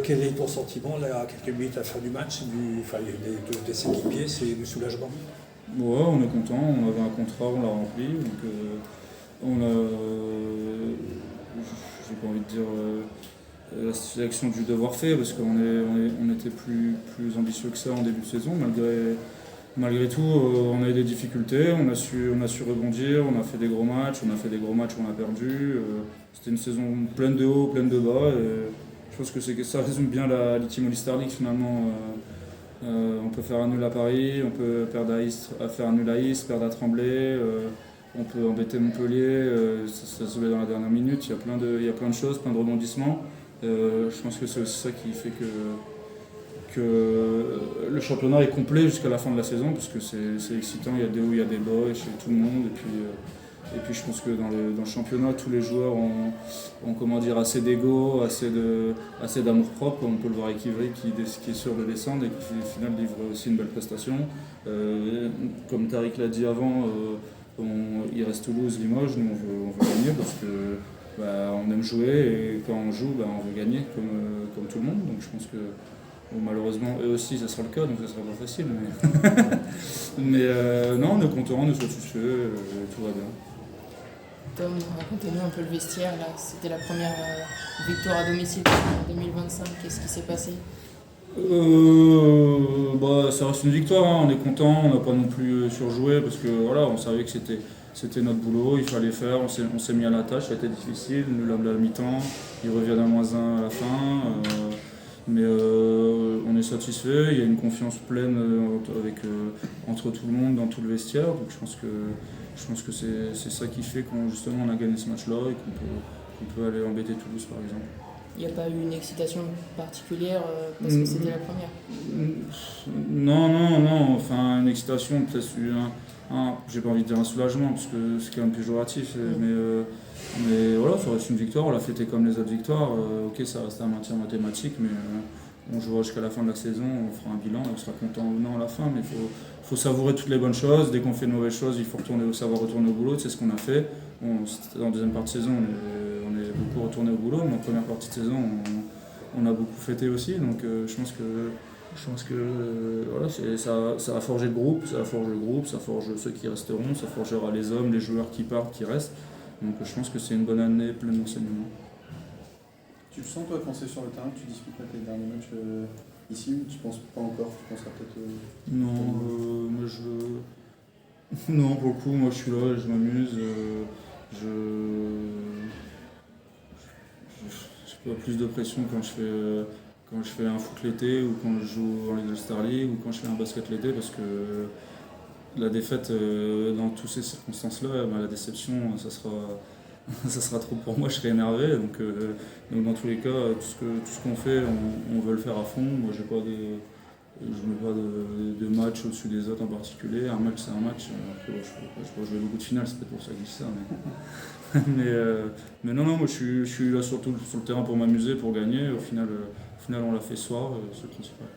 quel est ton sentiment là, à quelques minutes à la fin du match de tes équipiers? C'est du soulagement? Ouais, on est content, on avait un contrat, on l'a rempli, donc on a, j'ai pas envie de dire la sélection du devoir fait, parce on était plus ambitieux que ça en début de saison, malgré tout, on a eu des difficultés, on a su rebondir, on a fait des gros matchs, on a perdu, c'était une saison pleine de hauts, pleine de bas, et je pense que ça résume bien la Team All-Star League finalement. On peut faire un nul à Paris, on peut faire un nul à Istres, perdre à Tremblay, on peut embêter Montpellier, ça se met dans la dernière minute, il y a plein de choses, plein de rebondissements. Je pense que c'est aussi ça qui fait que le championnat est complet jusqu'à la fin de la saison, parce que c'est excitant, il y a des hauts, il y a des bas chez tout le monde. Et puis je pense que dans le championnat, tous les joueurs ont assez d'ego, assez d'amour-propre. On peut le voir avec Ivry qui est sûr de descendre et qui au final livre aussi une belle prestation. Comme Tariq l'a dit avant, il reste Toulouse, Limoges, nous on veut gagner parce que on aime jouer et quand on joue, on veut gagner comme tout le monde. Donc je pense que malheureusement eux aussi ça sera le cas, donc ça sera pas facile. Mais non, on est content, on est satisfait, tout va bien. Tom, racontez-nous un peu le vestiaire, là. C'était la première victoire à domicile en 2025. Qu'est-ce qui s'est passé? Ça reste une victoire, hein. On est content, on n'a pas non plus surjoué parce que voilà, on savait que c'était notre boulot, il fallait faire, on s'est mis à la tâche, ça a été difficile, nous l'avons à la mi-temps, ils reviennent à -1 à la fin, mais on est satisfait, il y a une confiance pleine entre tout le monde dans tout le vestiaire, donc je pense que c'est ça qui fait qu'on justement on a gagné ce match-là et qu'on peut aller embêter Toulouse par exemple. Il n'y a pas eu une excitation particulière parce que c'était la première? Non, enfin une excitation, peut-être j'ai pas envie de dire un soulagement parce que c'est quand même péjoratif, mais voilà, ça reste une victoire, on l'a fêté comme les autres victoires, ok ça reste un maintien mathématique, mais on jouera jusqu'à la fin de la saison, on fera un bilan, on sera content ou non à la fin, mais il faut savourer toutes les bonnes choses. Dès qu'on fait de mauvaises choses, il faut savoir retourner au boulot, c'est ce qu'on a fait. Dans la deuxième partie de saison, on est beaucoup retourné au boulot, mais en première partie de saison, on a beaucoup fêté aussi, donc je pense que voilà, ça a forgé le groupe, ça forge ceux qui resteront, ça forgera les hommes, les joueurs qui partent, qui restent. Donc je pense que c'est une bonne année pleine d'enseignements. Tu le sens toi quand c'est sur le terrain que tu disputes tes derniers matchs ici ou tu penses pas encore? Tu penseras peut-être Non, pour le coup, moi je suis là, je m'amuse, j'ai pas plus de pression quand je fais un foot l'été ou quand je joue en Ligue All-Star League ou quand je fais un basket l'été, parce que la défaite dans toutes ces circonstances-là, la déception, ça sera trop pour moi, je serai énervé. Donc dans tous les cas, tout ce qu'on fait, on veut le faire à fond. Moi, je mets pas de match au-dessus des autres en particulier. Un match, c'est un match. Après, je peux jouer beaucoup de finale, c'est peut-être pour ça que je dis ça. Mais non, moi je suis là surtout sur le terrain pour m'amuser, pour gagner. Au final, on l'a fait ce soir, c'est le principal.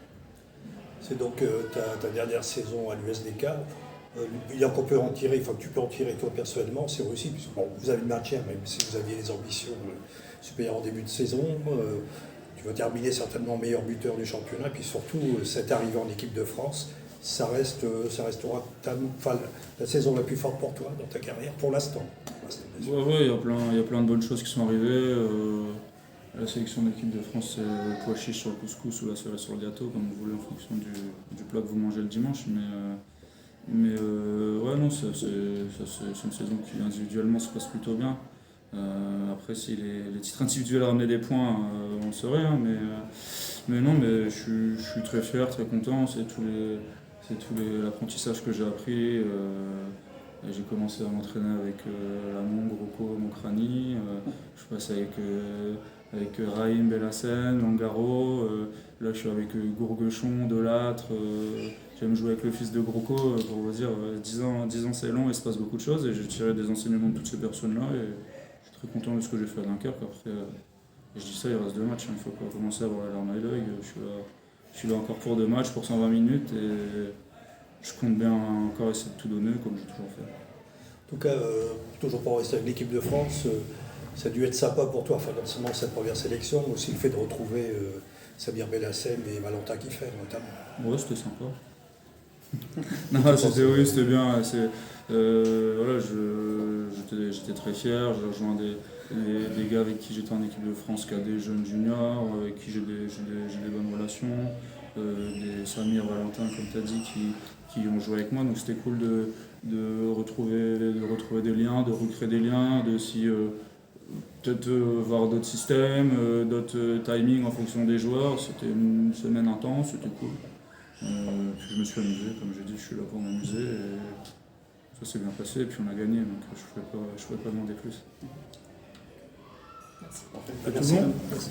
C'est donc ta dernière saison à l'USDK. Il y a qu'on peut en tirer, enfin que tu peux en tirer toi personnellement, c'est réussi, puisque vous avez le maintien, même si vous aviez des ambitions supérieures en début de saison. Tu vas terminer certainement meilleur buteur du championnat, et puis surtout cette arrivée en équipe de France, ça restera la saison la plus forte pour toi dans ta carrière, pour l'instant. Ouais, il y a plein de bonnes choses qui sont arrivées. La sélection d'équipe de France, c'est le pois chiche sur le couscous ou la cerise sur le gâteau, comme vous voulez, en fonction du plat que vous mangez le dimanche. Mais ouais, non, c'est une saison qui individuellement se passe plutôt bien. Après, si les titres individuels ramenaient des points, on le saurait, hein, mais non, mais je suis très fier, très content. C'est tout l'apprentissage que j'ai appris. J'ai commencé à m'entraîner avec Lamont, Grosco, Mokrani. Je passe avec Raïm Bellassène, Langaro. Là, je suis avec Gourguechon, Delattre. J'aime jouer avec le fils de Grosco. Pour vous dire, 10 ans c'est long et il se passe beaucoup de choses. Et j'ai tiré des enseignements de toutes ces personnes-là. Et je suis très content de ce que j'ai fait à Dunkerque. Après, je dis ça, il reste 2 matchs. Il faut pas commencer à avoir la larme à l'œil. Je suis là encore pour 2 matchs, pour 120 minutes. Et je compte bien encore essayer de tout donner comme j'ai toujours fait. En tout cas, toujours pour rester avec l'équipe de France, ça a dû être sympa pour toi, enfin non seulement cette première sélection, mais aussi le fait de retrouver Samir Bellassem et Valentin Kiffer notamment. Ouais, c'était sympa. Non, c'était bien. Voilà, j'étais très fier. J'ai rejoint des gars avec qui j'étais en équipe de France, qui a des jeunes juniors, avec qui j'ai des bonnes relations. Des Samir, Valentin, comme tu as dit, qui ont joué avec moi. Donc c'était cool de retrouver des liens, de recréer des liens, de aussi peut-être voir d'autres systèmes, d'autres timings en fonction des joueurs. C'était une semaine intense, c'était cool. Puis je me suis amusé, comme j'ai dit, je suis là pour m'amuser. Et ça s'est bien passé, et puis on a gagné, donc je pouvais pas demander plus. Parfait. À tout le Merci. monde. Merci.